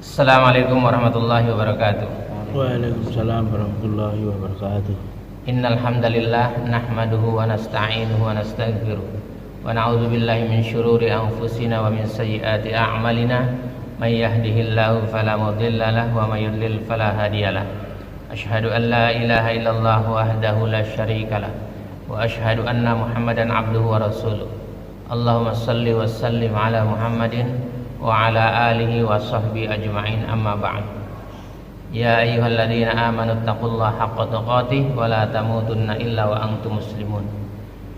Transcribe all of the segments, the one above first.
Assalamualaikum warahmatullahi wabarakatuh. Waalaikumsalam warahmatullahi wabarakatuh. Innal hamdalillah nahmaduhu wa nasta'inuhu wa nastaghfiruh wa na'udzu billahi min syururi anfusina wa min sayyiati a'malina may yahdihillahu fala mudilla lahu wa may yudlil fala hadiyalah. Asyhadu an la ilaha illallah wahdahu la syarikalah wa asyhadu anna Muhammadan abduhu wa rasuluh. Allahumma shalli wa sallim ala Muhammadin wa ala alihi wa sahbihi ajma'in, amma ba'd. Ya ayyuhalladzina amanu taqullaha haqqa tuqatih wa la tamutunna illa wa antum muslimun.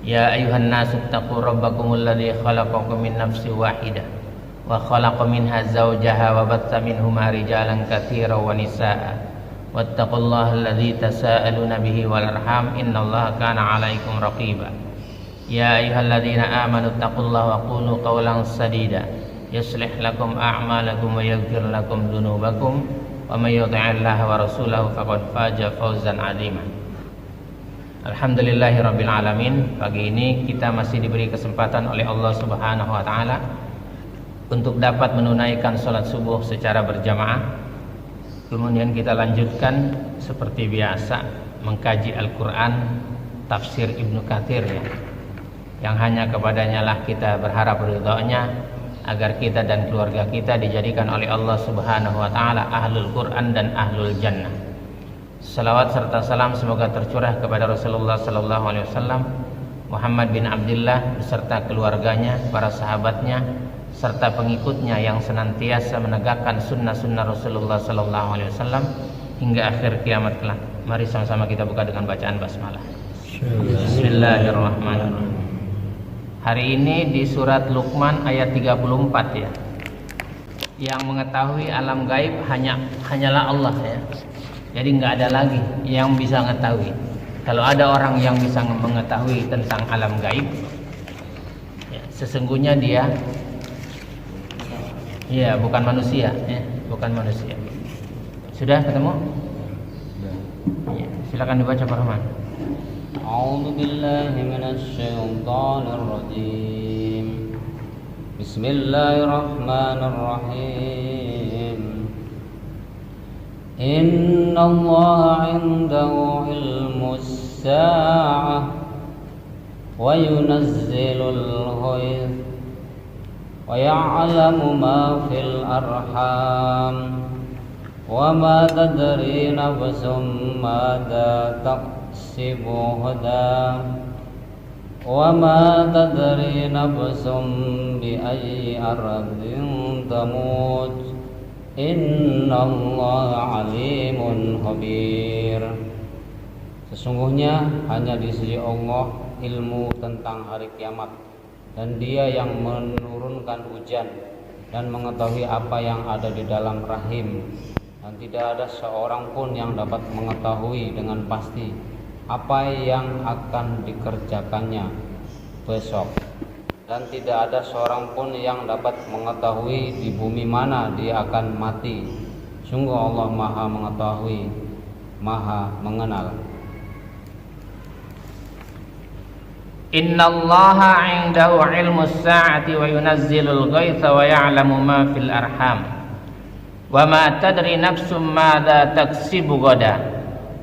Ya ayyuhan nasu taqu rabbakumul ladzi khalaqakum min nafsin wahidah wa khalaqa minha zawjaha wa batta minhuma rijalan katsiran wa nisaa'a wattaqullaha alladzi tasaaluna bihi wal arham innallaha kana 'alaikum raqiba. Ya ayyuhalladzina amanu taqullaha wa qulu qawlan sadida yuslih lakum a'malakum wa yaghfir lakum dzunubakum wa may yuti'illaha wa rasulahu faqad faza fawzan 'azima. Alhamdulillahirabbil alamin. Pagi ini kita masih diberi kesempatan oleh Allah Subhanahu wa taala untuk dapat menunaikan salat subuh secara berjamaah. Kemudian kita lanjutkan seperti biasa mengkaji Al-Qur'an, tafsir Ibnu Katsir ya. Yang hanya kepadanya lah kita berharap ridhonya, agar kita dan keluarga kita dijadikan oleh Allah Subhanahu wa taala ahlul Quran dan ahlul jannah. Salawat serta salam semoga tercurah kepada Rasulullah sallallahu alaihi wasallam, Muhammad bin Abdullah beserta keluarganya, para sahabatnya serta pengikutnya yang senantiasa menegakkan sunnah-sunnah Rasulullah sallallahu alaihi wasallam hingga akhir kiamat kelak. Mari sama-sama kita buka dengan bacaan basmalah. Bismillahirrahmanirrahim. Hari ini di surat Luqman ayat 34 ya. Yang mengetahui alam gaib hanyalah Allah ya. Jadi nggak ada lagi yang bisa mengetahui. Kalau ada orang yang bisa mengetahui tentang alam gaib ya, sesungguhnya dia ya bukan manusia ya, bukan manusia. Sudah ketemu? Ya, silakan dibaca Pak Rahman. أعوذ بالله من الشيطان الرجيم بسم الله الرحمن الرحيم إن الله عنده علم الساعة وينزل الغيث ويعلم ما في الأرحام وما تدري نفس ماذا تكسب غدا وما تدري نفس بأي أرض تموت إن الله عليم خبير. Sesungguhnya hanya di sisi Allah ilmu tentang hari kiamat, dan Dia yang menurunkan hujan dan mengetahui apa yang ada di dalam rahim, dan tidak ada seorang pun yang dapat mengetahui dengan pasti apa yang akan dikerjakannya besok, dan tidak ada seorang pun yang dapat mengetahui di bumi mana dia akan mati. Sungguh Allah Maha mengetahui, Maha mengenal. Innallaha 'indahu 'ilmus sa'ati wa yunazzilul ghaitha wa ya'lamu ma fil arham wa ma tadri nafsum madza taksibu ghadan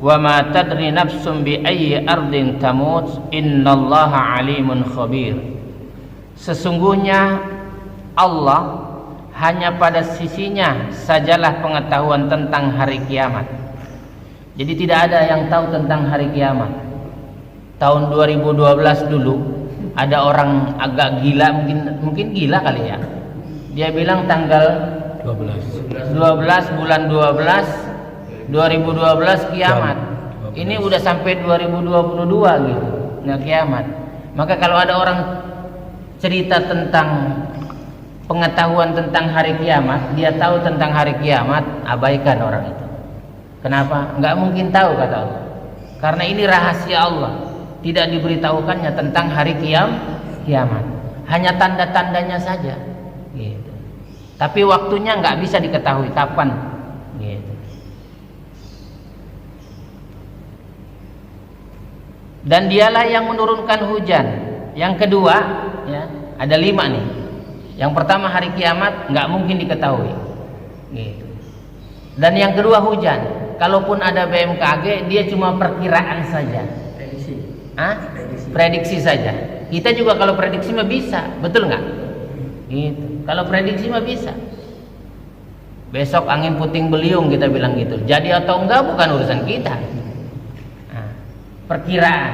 wa ma tadri nafsum bi ayyi ardin tamut innallaha 'alimun khabir. Sesungguhnya Allah hanya pada sisinya sajalah pengetahuan tentang hari kiamat. Jadi tidak ada yang tahu tentang hari kiamat. Tahun 2012 dulu ada orang agak gila, mungkin gila kali ya. Dia bilang tanggal 12 bulan 12 2012 kiamat. Ini udah sampai 2022 gitu, nggak kiamat. Maka kalau ada orang cerita tentang pengetahuan tentang hari kiamat, dia tahu tentang hari kiamat, abaikan orang itu. Kenapa? Nggak mungkin tahu kata Allah. Karena ini rahasia Allah. Tidak diberitahukannya tentang hari kiamat. Hanya tanda-tandanya saja. Gitu. Tapi waktunya nggak bisa diketahui kapan. Gitu. Dan dialah yang menurunkan hujan. Yang kedua, ya, ada 5 nih. Yang pertama hari kiamat nggak mungkin diketahui. Gitu. Dan yang kedua hujan. Kalaupun ada BMKG, dia cuma perkiraan saja. Prediksi saja. Kita juga kalau prediksi mah bisa, betul nggak? Gitu. Kalau prediksi mah bisa. Besok angin puting beliung kita bilang gitu. Jadi atau enggak bukan urusan kita. Nah, perkiraan.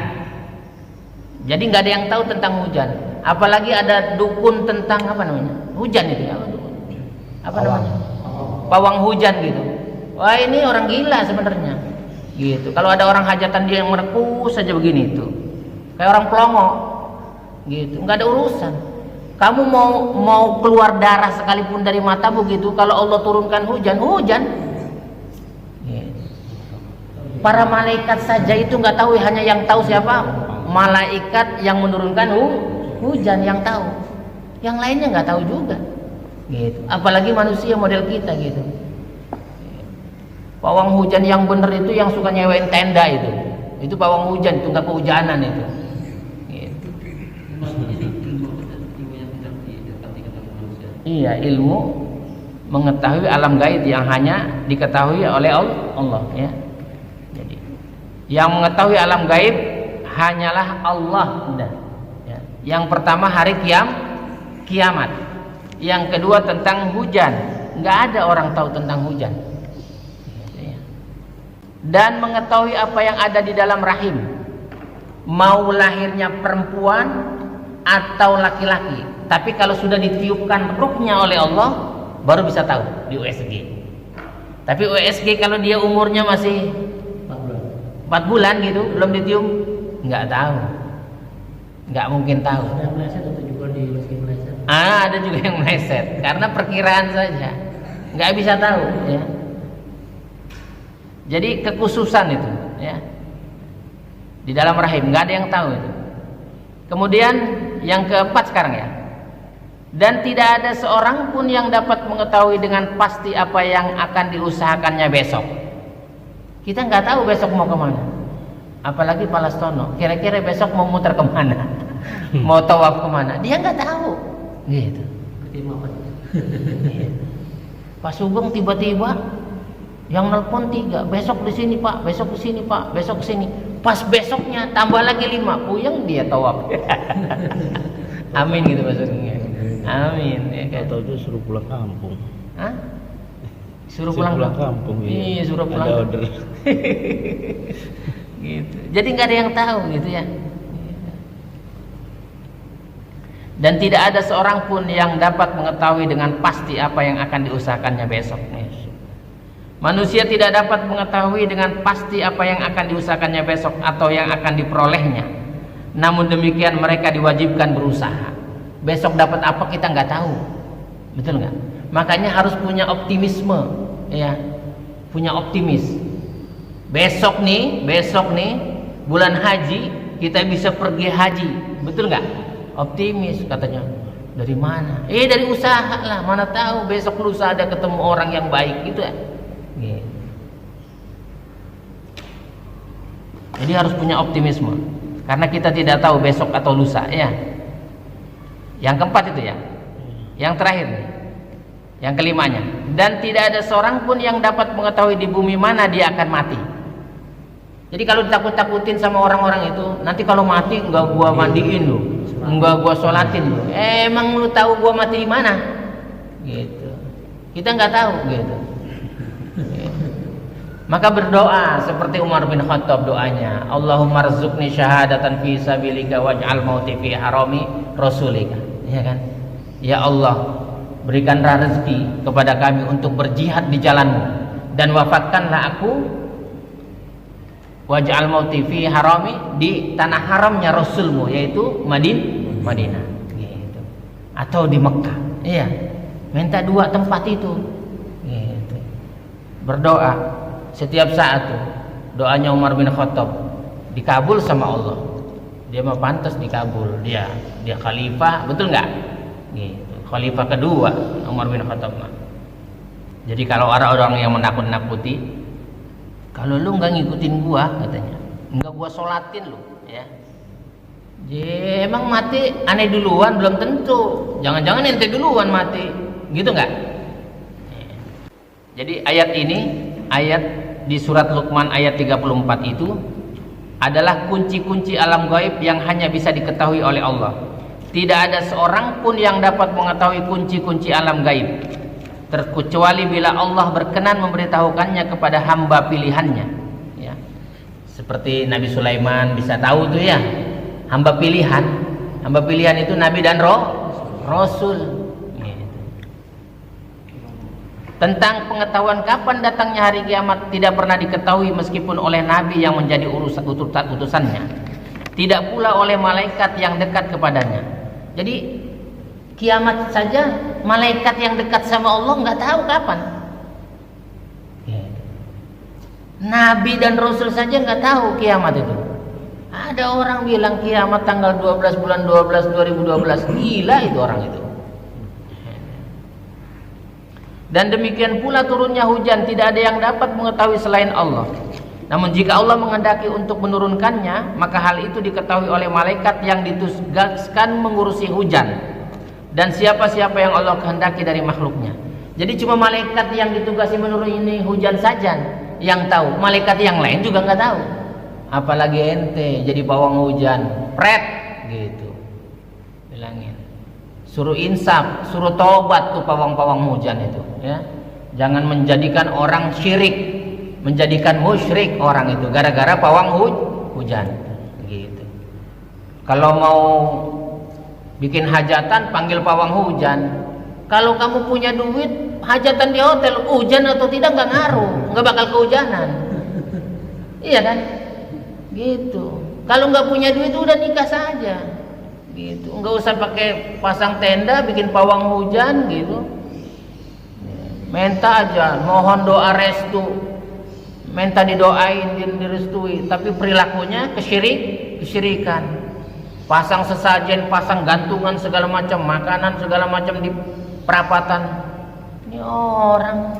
Jadi nggak ada yang tahu tentang hujan. Apalagi ada dukun tentang apa namanya? Hujan itu ya. Apa namanya? Pawang hujan gitu. Wah, ini orang gila sebenarnya. Gitu. Kalau ada orang hajatan dia yang merekus saja begini itu. Kayak orang pelongo. Gitu. Nggak ada urusan. Kamu mau keluar darah sekalipun dari matamu gitu, kalau Allah turunkan hujan. Gitu. Para malaikat saja itu nggak tahu, hanya yang tahu siapa? Malaikat yang menurunkan hujan yang tahu. Yang lainnya nggak tahu juga. Gitu. Apalagi manusia model kita gitu. Pawang hujan yang bener itu yang suka nyewain tenda itu. Itu pawang hujan, itu nggak kehujanan itu. Gitu. Iya, ilmu mengetahui alam gaib yang hanya diketahui oleh Allah ya. Jadi yang mengetahui alam gaib hanyalah Allah. Ya. Yang pertama hari kiamat. Yang kedua tentang hujan. Nggak ada orang tahu tentang hujan. Dan mengetahui apa yang ada di dalam rahim, mau lahirnya perempuan atau laki-laki. Tapi kalau sudah ditiupkan ruhnya oleh Allah, baru bisa tahu di USG. Tapi USG kalau dia umurnya masih 4 bulan gitu, belum ditiup, nggak tahu, nggak mungkin tahu. Ada yang meleset atau juga di USG meleset? Ada juga yang meleset, karena perkiraan saja, nggak bisa tahu ya. Jadi kekhususan itu ya, di dalam rahim nggak ada yang tahu itu. Kemudian yang keempat sekarang ya, dan tidak ada seorang pun yang dapat mengetahui dengan pasti apa yang akan diusahakannya besok. Kita nggak tahu besok mau kemana, apalagi Palastono kira-kira besok mau muter kemana, mau tawaf kemana, dia nggak tahu gitu. Pak Sugeng tiba-tiba yang nelpon 3, besok di sini Pak, besok di sini Pak, besok di sini. Pas besoknya tambah lagi 5, puyeng dia tawaf. Amin gitu maksudnya. Amin ya kan. Atau itu suruh pulang kampung. Hah? Suruh pulang kampung. Iya, suruh pulang. Ada order. Gitu. Jadi nggak ada yang tahu gitu ya. Dan tidak ada seorang pun yang dapat mengetahui dengan pasti apa yang akan diusahakannya besok. Manusia tidak dapat mengetahui dengan pasti apa yang akan diusahakannya besok atau yang akan diperolehnya. Namun demikian mereka diwajibkan berusaha. Besok dapat apa kita nggak tahu, betul nggak? Makanya harus punya optimisme, ya, punya optimis. Besok nih bulan haji kita bisa pergi haji, betul nggak? Optimis katanya. Dari mana? Dari usaha lah. Mana tahu besok lusa ada ketemu orang yang baik gitu ya. Jadi harus punya optimisme karena kita tidak tahu besok atau lusa ya. Yang keempat itu ya. Yang terakhir nih, yang kelimanya, dan tidak ada seorang pun yang dapat mengetahui di bumi mana dia akan mati. Jadi kalau ditakut-takutin sama orang-orang itu, nanti kalau mati enggak gua mandiin lu, enggak gua sholatin lu. Emang lu tahu gua mati di mana? Gitu. Kita nggak tahu gitu. Maka berdoa seperti Umar bin Khattab doanya, Allahumma rzuqni syahadatan fi sabilika waj'al mauti fi harami rasulika. Ya kan? Ya Allah, berikanlah rezeki kepada kami untuk berjihad di jalanmu dan wafatkanlah aku waj'al mauti fi harami, di tanah haramnya Rasulmu, yaitu Madinah gitu. Atau di Mekah. Iya. Minta 2 tempat itu. Gitu. Berdoa setiap saat tuh. Doanya Umar bin Khattab dikabul sama Allah. Dia mah pantas dikabul. Dia khalifah, betul nggak? Gitu. Khalifah kedua Umar bin Khattab mah. Jadi kalau orang-orang yang menakut-nakuti, kalau lu nggak ngikutin gua katanya, nggak gua sholatin lu, ya. Emang mati aneh duluan belum tentu. Jangan-jangan ente duluan mati, gitu nggak? Jadi ayat di surat Luqman ayat 34 itu adalah kunci-kunci alam gaib yang hanya bisa diketahui oleh Allah. Tidak ada seorang pun yang dapat mengetahui kunci-kunci alam gaib terkecuali bila Allah berkenan memberitahukannya kepada hamba pilihannya, ya. Seperti Nabi Sulaiman bisa tahu tuh ya, hamba pilihan itu Nabi dan Rasul. Tentang pengetahuan kapan datangnya hari kiamat tidak pernah diketahui meskipun oleh Nabi yang menjadi utusannya, tidak pula oleh malaikat yang dekat kepadanya. Jadi kiamat saja malaikat yang dekat sama Allah nggak tahu kapan. Nabi dan Rasul saja nggak tahu kiamat itu. Ada orang bilang kiamat tanggal 12 bulan 12 2012, gila itu orang itu. Dan demikian pula turunnya hujan tidak ada yang dapat mengetahui selain Allah. Namun jika Allah menghendaki untuk menurunkannya, maka hal itu diketahui oleh malaikat yang ditugaskan mengurusi hujan dan siapa-siapa yang Allah kehendaki dari makhluknya. Jadi cuma malaikat yang ditugasi menuruni hujan saja yang tahu, malaikat yang lain juga nggak tahu. Apalagi ente jadi pawang hujan, pret gitu, bilangin. Suruh insaf, suruh taubat tuh pawang-pawang hujan itu, ya. Jangan menjadikan orang syirik, menjadikan musyrik orang itu gara-gara pawang hujan, gitu. Kalau mau bikin hajatan panggil pawang hujan. Kalau kamu punya duit, hajatan di hotel, hujan atau tidak nggak ngaruh, nggak bakal kehujanan. Iya kan? Gitu. Kalau nggak punya duit udah nikah saja. Gitu, nggak usah pakai pasang tenda bikin pawang hujan gitu. Minta aja, mohon doa restu, minta didoain, direstui, tapi perilakunya kesyirikan. Pasang sesajen, pasang gantungan segala macam, makanan segala macam di perapatan. Ini orang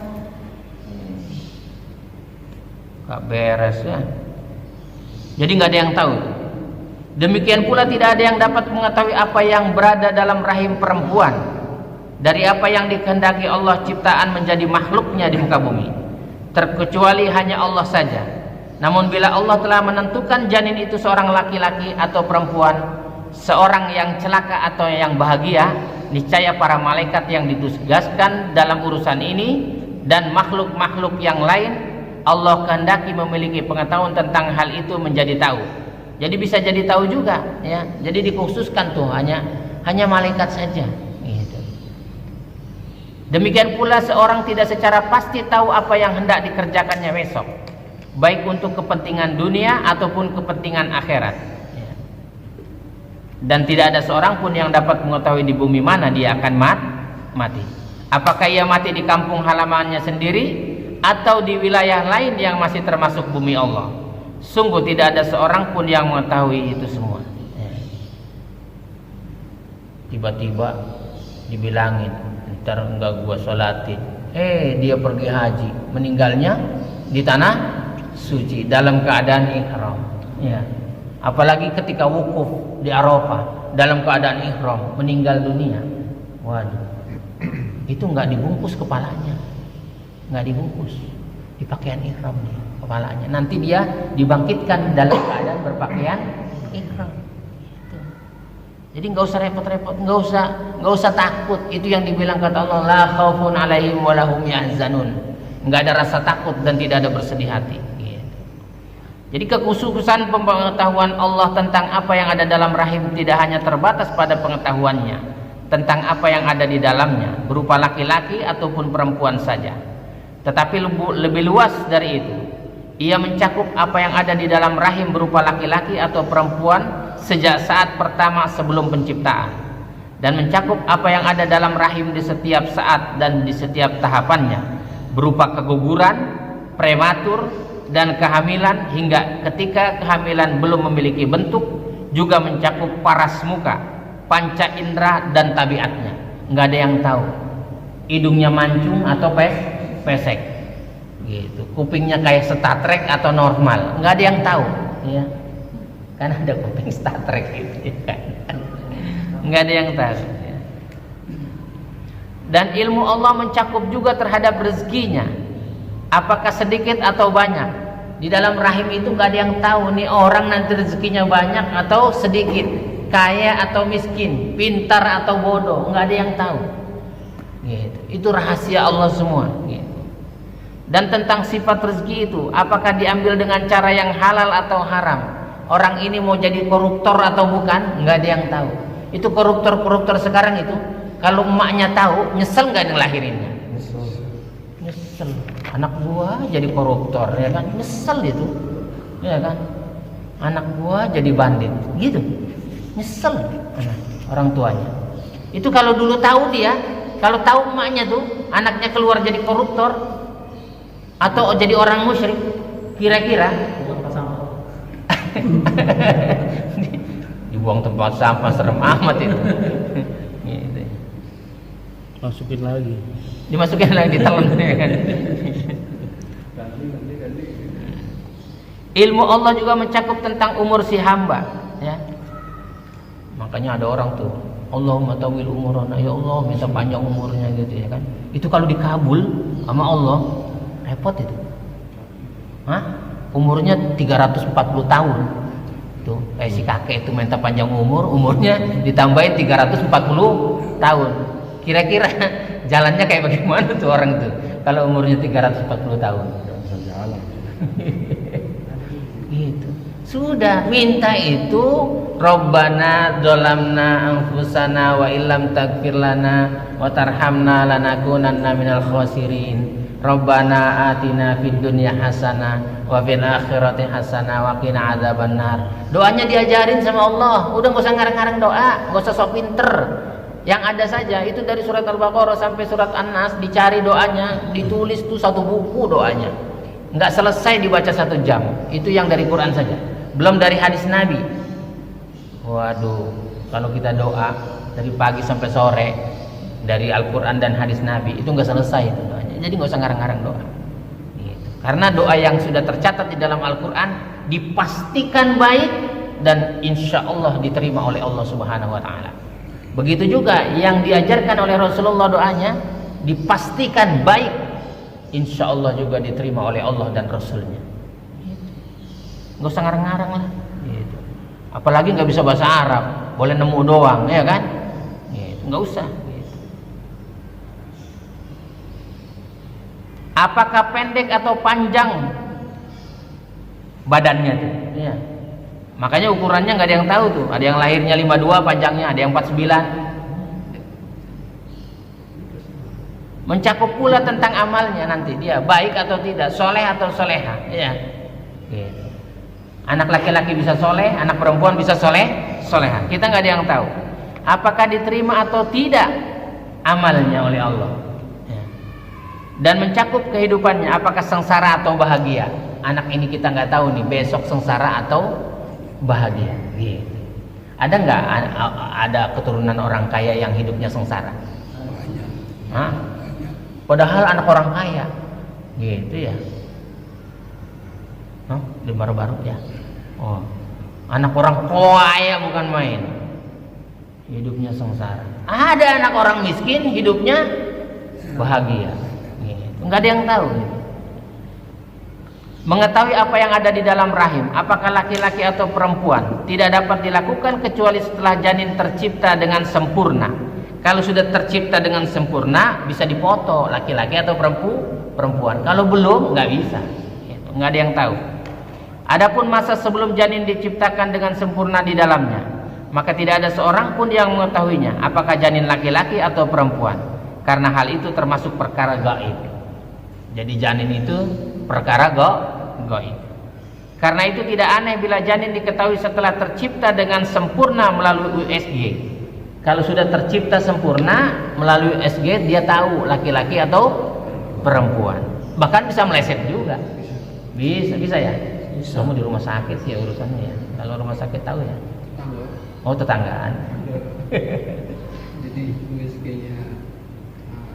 nggak beres ya. Jadi nggak ada yang tahu. Demikian pula tidak ada yang dapat mengetahui apa yang berada dalam rahim perempuan dari apa yang dikehendaki Allah ciptaan menjadi makhluknya di muka bumi, terkecuali hanya Allah saja. Namun bila Allah telah menentukan janin itu seorang laki-laki atau perempuan, seorang yang celaka atau yang bahagia, niscaya para malaikat yang ditugaskan dalam urusan ini dan makhluk-makhluk yang lain, Allah kehendaki memiliki pengetahuan tentang hal itu menjadi tahu. Jadi bisa jadi tahu juga, ya. Jadi dikhususkan tuh hanya malaikat saja. Gitu. Demikian pula seorang tidak secara pasti tahu apa yang hendak dikerjakannya besok, baik untuk kepentingan dunia ataupun kepentingan akhirat. Ya. Dan tidak ada seorang pun yang dapat mengetahui di bumi mana dia akan mati. Apakah ia mati di kampung halamannya sendiri atau di wilayah lain yang masih termasuk bumi Allah? Sungguh tidak ada seorang pun yang mengetahui itu semua. Tiba-tiba dibilangin, ntar enggak gua sholatin. Dia pergi haji, meninggalnya di tanah suci dalam keadaan ihram. Ya. Apalagi ketika wukuf di Arafah dalam keadaan ihram, meninggal dunia. Waduh, itu enggak dibungkus kepalanya, enggak dibungkus, di pakaian ihram dia. Kepalanya nanti dia dibangkitkan dalam keadaan berpakaian ihram. Gitu. Jadi nggak usah repot-repot, nggak usah takut. Itu yang dibilang kata Allah, la khaufun alaihim wa lahum yahzanun. Nggak ada rasa takut dan tidak ada bersedih hati. Gitu. Jadi kekhususan pengetahuan Allah tentang apa yang ada dalam rahim tidak hanya terbatas pada pengetahuannya tentang apa yang ada di dalamnya berupa laki-laki ataupun perempuan saja, tetapi lebih luas dari itu. Ia mencakup apa yang ada di dalam rahim berupa laki-laki atau perempuan sejak saat pertama sebelum penciptaan, dan mencakup apa yang ada dalam rahim di setiap saat dan di setiap tahapannya berupa keguguran, prematur, dan kehamilan hingga ketika kehamilan belum memiliki bentuk, juga mencakup paras muka, panca indera, dan tabiatnya. Nggak ada yang tahu hidungnya mancung atau pesek gitu, kupingnya kayak Star Trek atau normal, nggak ada yang tahu, ya. Kan ada kuping Star Trek gitu, ya. Nggak ada yang tahu. Ya. Dan ilmu Allah mencakup juga terhadap rezekinya apakah sedikit atau banyak. Di dalam rahim itu nggak ada yang tahu nih orang nanti rezekinya banyak atau sedikit, kaya atau miskin, pintar atau bodoh, nggak ada yang tahu. Gitu. Itu rahasia Allah semua. Gitu. Dan tentang sifat rezeki itu, apakah diambil dengan cara yang halal atau haram? Orang ini mau jadi koruptor atau bukan? Nggak ada yang tahu. Itu koruptor sekarang itu, kalau emaknya tahu, nyesel nggak ngelahirinnya? Nyesel. Anak gua jadi koruptor, ya kan? Nyesel itu, ya kan? Anak gua jadi bandit, gitu. Nyesel orang tuanya. Itu kalau dulu tahu dia, kalau tahu emaknya tuh anaknya keluar jadi koruptor atau jadi orang musyrik, kira-kira dibuang tempat sampah, serem amat itu. Gitu. Dimasukin lagi di tahun. Ilmu Allah juga mencakup tentang umur si hamba, ya. Makanya ada orang tuh, Allahumma tawil umurana, ya Allah minta panjang umurnya gitu, ya kan. Itu kalau dikabul sama Allah repot itu. Umurnya 340 tahun. Tuh, kayak si kakek itu minta panjang umur, umurnya ditambahin 340 tahun. Kira-kira jalannya kayak bagaimana tuh orang tuh kalau umurnya 340 tahun? Bisa jalan. Gitu. Sudah minta itu, Rabbana dzalamna anfusana wa illam taghfir lana wa tarhamna lanakunanna minal khasirin. Rabbana atina fid dunya hasanah wa fil akhirati hasanah wa qina adzabannar. Doanya diajarin sama Allah. Udah enggak usah ngarang-ngarang doa, enggak usah sok pinter. Yang ada saja itu dari surat Al-Baqarah sampai surat An-Nas, dicari doanya, ditulis tuh satu buku doanya. Enggak selesai dibaca 1 jam. Itu yang dari Quran saja. Belum dari hadis Nabi. Waduh, kalau kita doa dari pagi sampai sore dari Al-Quran dan hadis Nabi itu enggak selesai itu doanya. Jadi nggak usah ngarang-ngarang doa. Gitu. Karena doa yang sudah tercatat di dalam Al-Quran dipastikan baik dan insya Allah diterima oleh Allah Subhanahu Wa Taala. Begitu juga yang diajarkan oleh Rasulullah doanya dipastikan baik, insya Allah juga diterima oleh Allah dan Rasulnya. Gitu. Nggak usah ngarang-ngarang lah. Gitu. Apalagi nggak bisa bahasa Arab, boleh nemu doang, ya kan? Gitu. Nggak usah. Apakah pendek atau panjang badannya tuh? Ya. Makanya ukurannya nggak ada yang tahu tuh. Ada yang lahirnya 52 panjangnya, ada yang 49. Mencakup pula tentang amalnya nanti dia baik atau tidak, soleh atau soleha. Ya. Gitu. Anak laki-laki bisa soleh, anak perempuan bisa soleha. Kita nggak ada yang tahu. Apakah diterima atau tidak amalnya oleh Allah? Dan mencakup kehidupannya, apakah sengsara atau bahagia. Anak ini kita nggak tahu nih besok sengsara atau bahagia. Gitu. Ada nggak ada keturunan orang kaya yang hidupnya sengsara? Padahal anak orang kaya, gitu ya. Di baru-baru ya. Oh, anak orang kaya bukan main, hidupnya sengsara. Ada anak orang miskin hidupnya bahagia. Nggak ada yang tahu. Mengetahui apa yang ada di dalam rahim, apakah laki-laki atau perempuan, tidak dapat dilakukan kecuali setelah janin tercipta dengan sempurna. Kalau sudah tercipta dengan sempurna, bisa dipoto laki-laki atau perempuan. Kalau belum, nggak bisa. Nggak ada yang tahu. Adapun masa sebelum janin diciptakan dengan sempurna di dalamnya, maka tidak ada seorang pun yang mengetahuinya, apakah janin laki-laki atau perempuan. Karena hal itu termasuk perkara gaib. Jadi janin itu perkara gaib. Karena itu tidak aneh bila janin diketahui setelah tercipta dengan sempurna melalui USG. Kalau sudah tercipta sempurna melalui USG, dia tahu laki-laki atau perempuan. Bahkan bisa meleset juga. Bisa ya. Kamu di rumah sakit sih ya urusannya ya. Kalau rumah sakit tahu ya. Oh, tetanggaan. Jadi USG-nya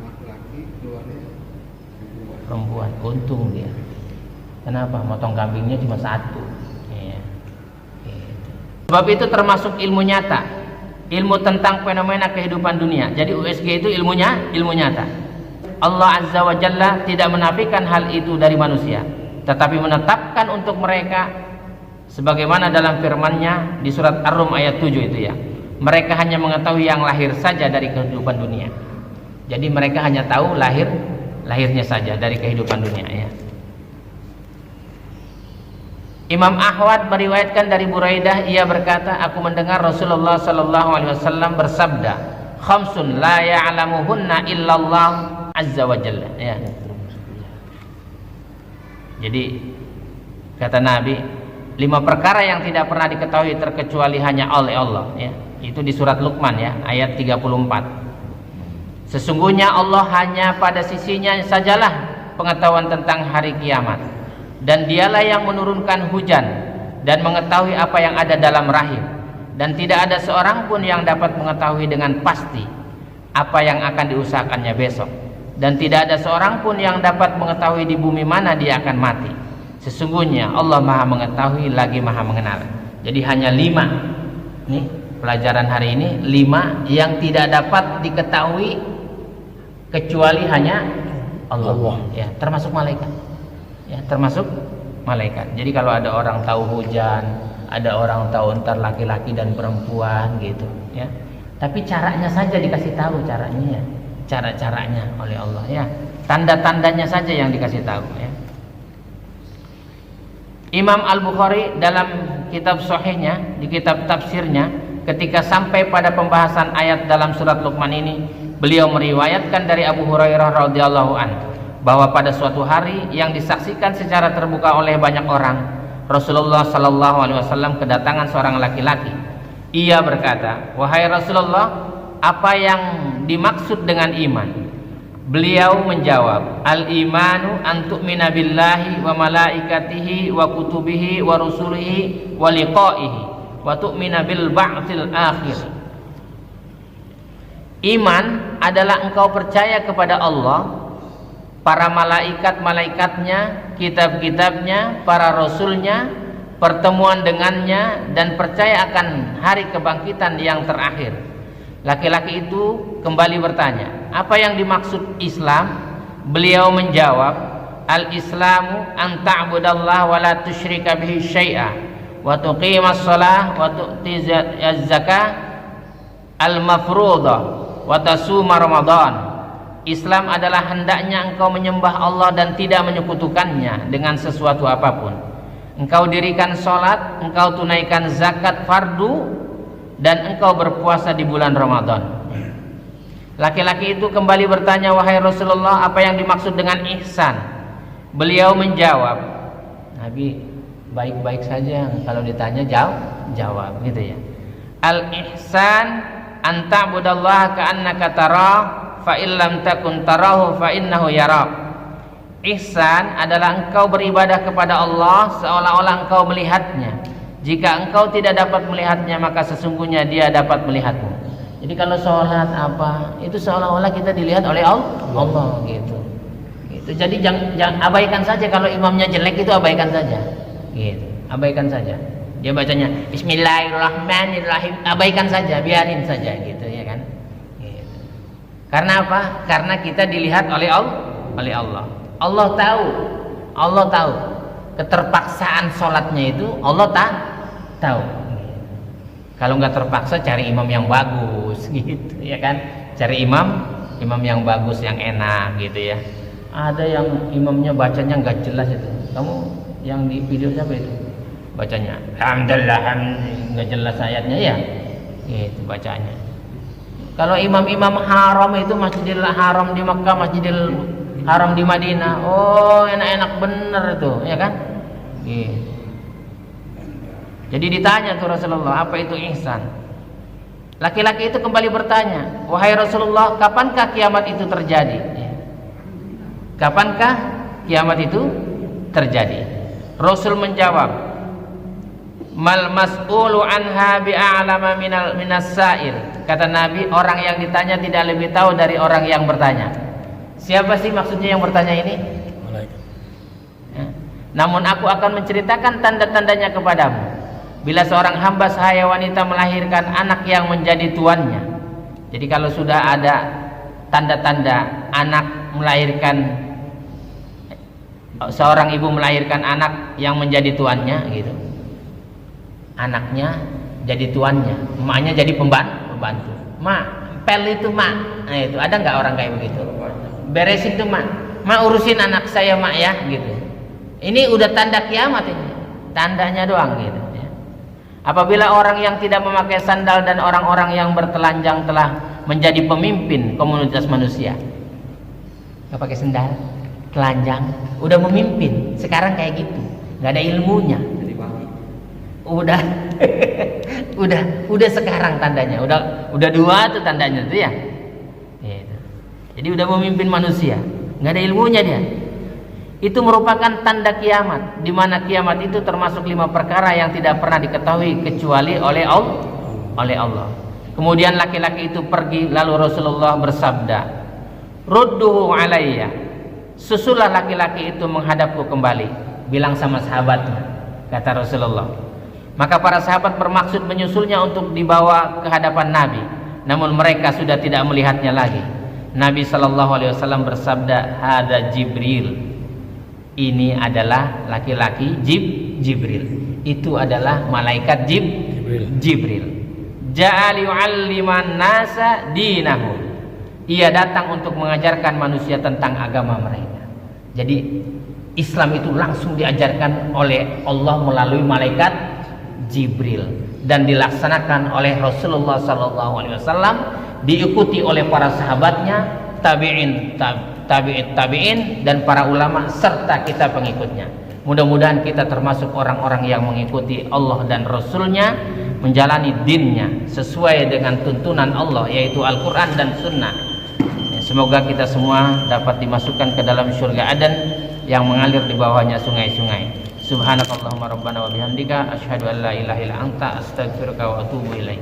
laki-laki keluarnya perempuan, untung dia. Kenapa? Motong kambingnya cuma 1. Ya. Gitu. Sebab itu termasuk ilmu nyata, ilmu tentang fenomena kehidupan dunia. Jadi USG itu ilmu nyata. Allah Azza wa Jalla tidak menafikan hal itu dari manusia, tetapi menetapkan untuk mereka sebagaimana dalam firman-Nya di surat Ar-Rum ayat 7 itu ya. Mereka hanya mengetahui yang lahir saja dari kehidupan dunia. Jadi mereka hanya tahu lahirnya saja dari kehidupan dunia ya. Imam Ahmad meriwayatkan dari Buraidah, ia berkata, aku mendengar Rasulullah sallallahu alaihi wasallam bersabda, khamsun la ya'lamuhunna illallah azza wa jalla ya. Jadi kata Nabi, 5 perkara yang tidak pernah diketahui terkecuali hanya oleh Allah ya. Itu di surat Luqman ya, ayat 34. Sesungguhnya Allah hanya pada sisinya sajalah pengetahuan tentang hari kiamat, dan dialah yang menurunkan hujan dan mengetahui apa yang ada dalam rahim, dan tidak ada seorang pun yang dapat mengetahui dengan pasti apa yang akan diusahakannya besok, dan tidak ada seorang pun yang dapat mengetahui di bumi mana dia akan mati. Sesungguhnya Allah Maha mengetahui lagi Maha mengenal. Jadi hanya 5 nih pelajaran hari ini, 5 yang tidak dapat diketahui kecuali hanya Allah. Ya, termasuk malaikat. Ya, termasuk malaikat. Jadi kalau ada orang tahu hujan, ada orang tahu entar laki-laki dan perempuan gitu, ya. Tapi caranya saja dikasih tahu caranya, ya. Cara-caranya oleh Allah, ya. Tanda-tandanya saja yang dikasih tahu, ya. Imam Al-Bukhari dalam kitab sahihnya, di kitab tafsirnya, ketika sampai pada pembahasan ayat dalam surat Luqman ini, beliau meriwayatkan dari Abu Hurairah radhiyallahu anhu bahwa pada suatu hari yang disaksikan secara terbuka oleh banyak orang, Rasulullah sallallahu alaihi wasallam kedatangan seorang laki-laki. Ia berkata, "Wahai Rasulullah, apa yang dimaksud dengan iman?" Beliau menjawab, "Al-imanu an tu'mina billahi wa malaikatihi wa kutubihi wa rusulihi wa liqa'ihi wa tu'mina bil ba'tsil akhir." Iman adalah engkau percaya kepada Allah, para malaikat-malaikatnya, kitab-kitabnya, para rasulnya, pertemuan dengannya, dan percaya akan hari kebangkitan yang terakhir. Laki-laki itu kembali bertanya, apa yang dimaksud Islam? Beliau menjawab, al-islamu an ta'budallaha wa la tusyrika bihi syai'a wa tuqimas shalah wa tu'ti zakah al-mafruḍah wa tasuma ramadan. Islam adalah hendaknya engkau menyembah Allah dan tidak menyekutukannya dengan sesuatu apapun. Engkau dirikan sholat, engkau tunaikan zakat fardu, dan engkau berpuasa di bulan Ramadan. Laki-laki itu kembali bertanya, wahai Rasulullah, apa yang dimaksud dengan ihsan? Beliau menjawab, Nabi, baik-baik saja, kalau ditanya jawab gitu ya. Al-ihsan an ta'budallaha ka'annaka tarah fa illam takun tarahu fa innahu yarak. Ihsan adalah engkau beribadah kepada Allah seolah-olah engkau melihatnya. Jika engkau tidak dapat melihatnya, maka sesungguhnya dia dapat melihatmu. Jadi kalau sholat apa, itu seolah-olah kita dilihat oleh Allah gitu. Jadi jangan abaikan saja kalau imamnya jelek, itu abaikan saja. Gitu. Abaikan saja. Dia bacanya Bismillahirrahmanirrahim, abaikan saja, biarin saja gitu ya kan. Gitu. Karena apa? Karena kita dilihat oleh Allah. Allah tahu keterpaksaan sholatnya itu, Allah tahu. Kalau nggak terpaksa, cari imam yang bagus gitu ya kan. Cari imam yang bagus, yang enak gitu ya. Ada yang imamnya bacanya nggak jelas itu. Kamu yang di video siapa itu? Bacanya alhamdulillah, nggak jelas ayatnya ya. Gitu bacanya. Kalau imam-imam haram itu, Masjidil Haram di Makkah, Masjidil Haram di Madinah, oh enak-enak bener itu ya kan. Gitu. Jadi ditanya tuh Rasulullah, apa itu ihsan? Laki-laki itu kembali bertanya, wahai Rasulullah, kapankah kiamat itu terjadi? Ya. Kapankah kiamat itu terjadi? Rasul menjawab, mal mas'ulu anha bi'a'lama minas sa'il. Kata Nabi, orang yang ditanya tidak lebih tahu dari orang yang bertanya. Siapa sih maksudnya yang bertanya ini? Malaikat. Ya. Namun aku akan menceritakan tanda-tandanya kepadamu. Bila seorang hamba sahaya wanita melahirkan anak yang menjadi tuannya. Jadi kalau sudah ada tanda-tanda anak melahirkan, seorang ibu melahirkan anak yang menjadi tuannya gitu. Anaknya jadi tuannya, emaknya jadi pembantu. Mak, pel itu mak. Nah itu ada nggak orang kayak begitu? Beresin tuh mak urusin anak saya mak ya gitu. Ini udah tanda kiamat ini, tandanya doang gitu ya. Apabila orang yang tidak memakai sandal dan orang-orang yang bertelanjang telah menjadi pemimpin komunitas manusia, nggak pakai sandal, telanjang, udah memimpin. Sekarang kayak gitu, nggak ada ilmunya. Udah udah sekarang tandanya, udah dua tuh tandanya tuh ya. Gitu. Jadi udah memimpin manusia, nggak ada ilmunya dia. Itu merupakan tanda kiamat, di mana kiamat itu termasuk 5 perkara yang tidak pernah diketahui kecuali oleh Allah. Kemudian laki-laki itu pergi, lalu Rasulullah bersabda, "Rudduhu alayya." Susulah laki-laki itu menghadapku kembali, bilang sama sahabatnya, kata Rasulullah. Maka para sahabat bermaksud menyusulnya untuk dibawa ke hadapan Nabi, namun mereka sudah tidak melihatnya lagi. Nabi SAW bersabda, "Hada Jibril." Ini adalah laki-laki Jibril. Itu adalah malaikat Jibril. Ja'a liyu'alliman nasa dinahum. Ia datang untuk mengajarkan manusia tentang agama mereka. Jadi Islam itu langsung diajarkan oleh Allah melalui malaikat Jibril dan dilaksanakan oleh Rasulullah SAW, diikuti oleh para sahabatnya, tabi'in dan para ulama serta kita pengikutnya. Mudah-mudahan kita termasuk orang-orang yang mengikuti Allah dan Rasulnya, menjalani dinnya sesuai dengan tuntunan Allah, yaitu Al-Quran dan Sunnah. Semoga kita semua dapat dimasukkan ke dalam surga Aden yang mengalir di bawahnya sungai-sungai. Subhanakallahumma rabbana wa bihamdika asyhadu an la ilaha illa anta astaghfiruka wa atubu ilaik.